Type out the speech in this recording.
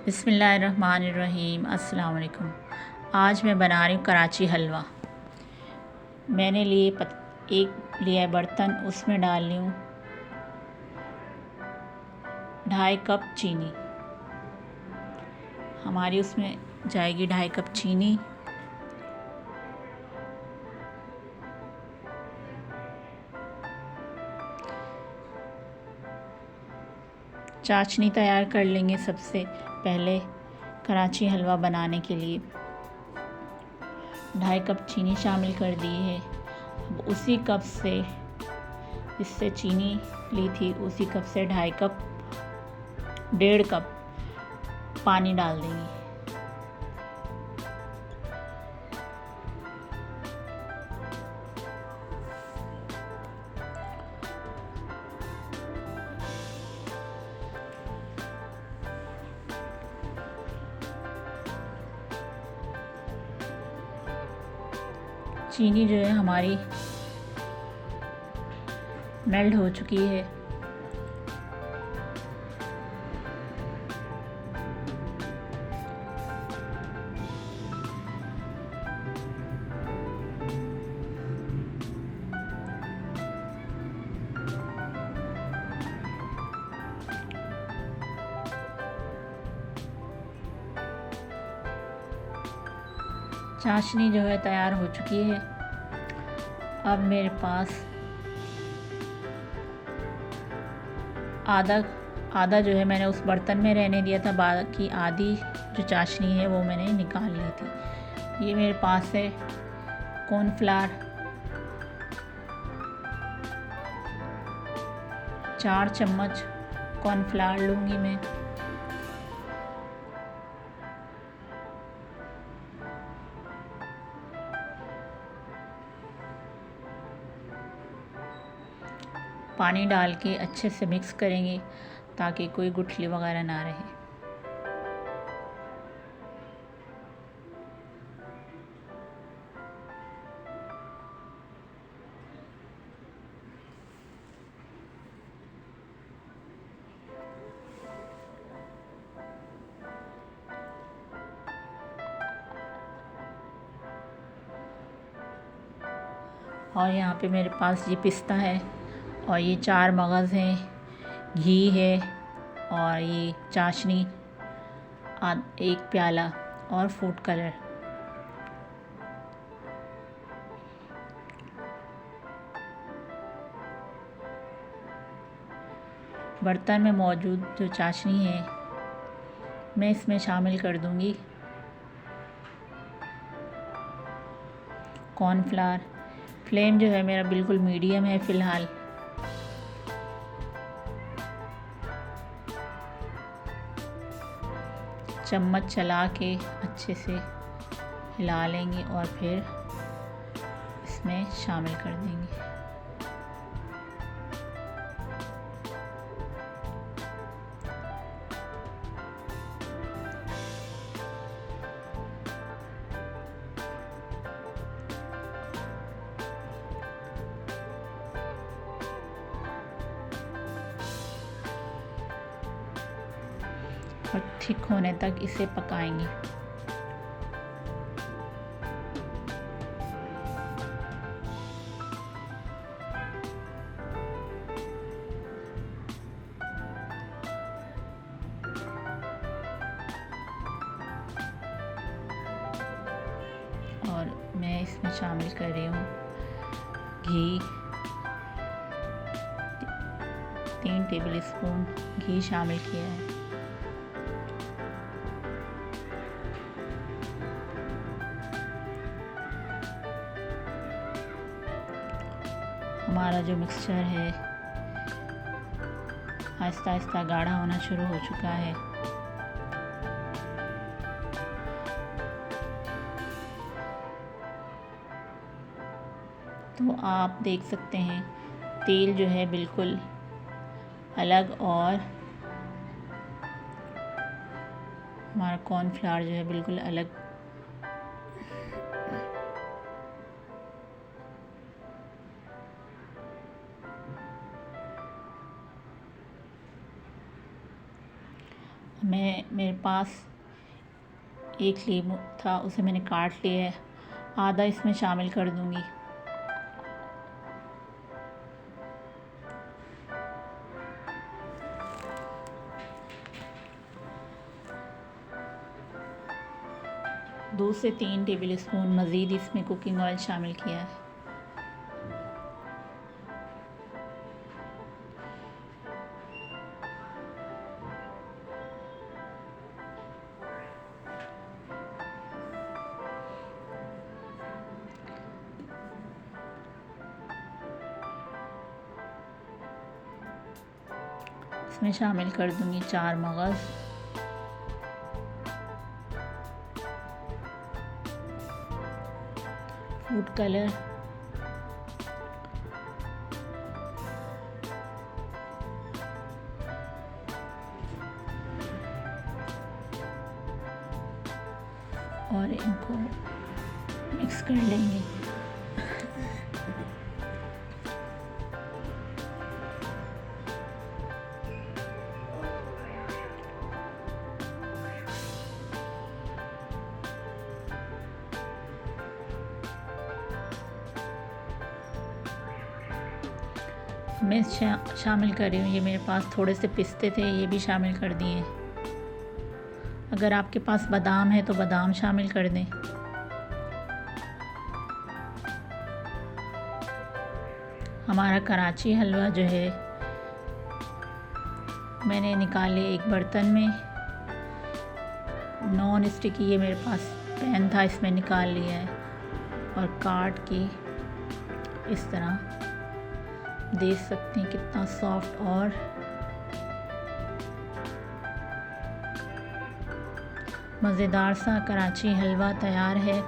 बिस्मिल्लाहिर्रहमानिर्रहीम। अस्सलाम वालेकुम। आज मैं बना रही हूँ कराची हलवा। मैंने एक लिया है बर्तन, उसमें डाल रही हूँ 2.5 कप चीनी। हमारी उसमें जाएगी 2.5 कप चीनी। चाशनी तैयार कर लेंगे सबसे पहले कराची हलवा बनाने के लिए। 2.5 कप चीनी शामिल कर दी है। अब उसी कप से, इससे चीनी ली थी, उसी कप से 2.5 कप 1.5 कप पानी डाल देंगे। चीनी जो है हमारी मेल्ट हो चुकी है। चाशनी जो है तैयार हो चुकी है। अब मेरे पास आधा जो है मैंने उस बर्तन में रहने दिया था, बाकी आधी जो चाशनी है वो मैंने निकाल ली थी। ये मेरे पास है कॉर्नफ्लावर, 4 चम्मच कॉर्नफ्लावर लूँगी मैं। पानी डाल के अच्छे से मिक्स करेंगे ताकि कोई गुठली वगैरह ना रहे। और यहाँ पे मेरे पास ये पिस्ता है, और ये 4 मगज़ हैं, घी है, और ये चाशनी 1 प्याला, और फूड कलर। बर्तन में मौजूद जो चाशनी है मैं इसमें शामिल कर दूंगी। कॉर्नफ्लावर, फ्लेम जो है मेरा बिल्कुल मीडियम है फ़िलहाल। चम्मच चला के अच्छे से हिला लेंगे और फिर इसमें शामिल कर देंगे। और ठीक होने तक इसे पकाएंगे। और मैं इसमें शामिल कर रही हूँ घी, 3 टेबल स्पून घी शामिल किया है। हमारा जो मिक्सचर है आहिस्ता आहिस्ता गाढ़ा होना शुरू हो चुका है। तो आप देख सकते हैं तेल जो है बिल्कुल अलग, और हमारा कॉर्नफ्लावर जो है बिल्कुल अलग। मेरे पास एक लीमू था, उसे मैंने काट लिया है, आधा इसमें शामिल कर दूंगी। दो से 3 टेबल स्पून मज़ीद इसमें कुकिंग ऑयल शामिल किया है। इसमें शामिल कर दूंगी 4 मगज़, फूड कलर, और इनको मिक्स कर लेंगे। मैं शामिल कर रही हूँ, ये मेरे पास थोड़े से पिस्ते थे, ये भी शामिल कर दिए। अगर आपके पास बादाम है तो बादाम शामिल कर दें। हमारा कराची हलवा जो है मैंने निकाले एक बर्तन में, नॉन स्टिकी ये मेरे पास पैन था, इसमें निकाल लिया है और काट के इस तरह देख सकते हैं कितना सॉफ्ट और मज़ेदार सा कराची हलवा तैयार है।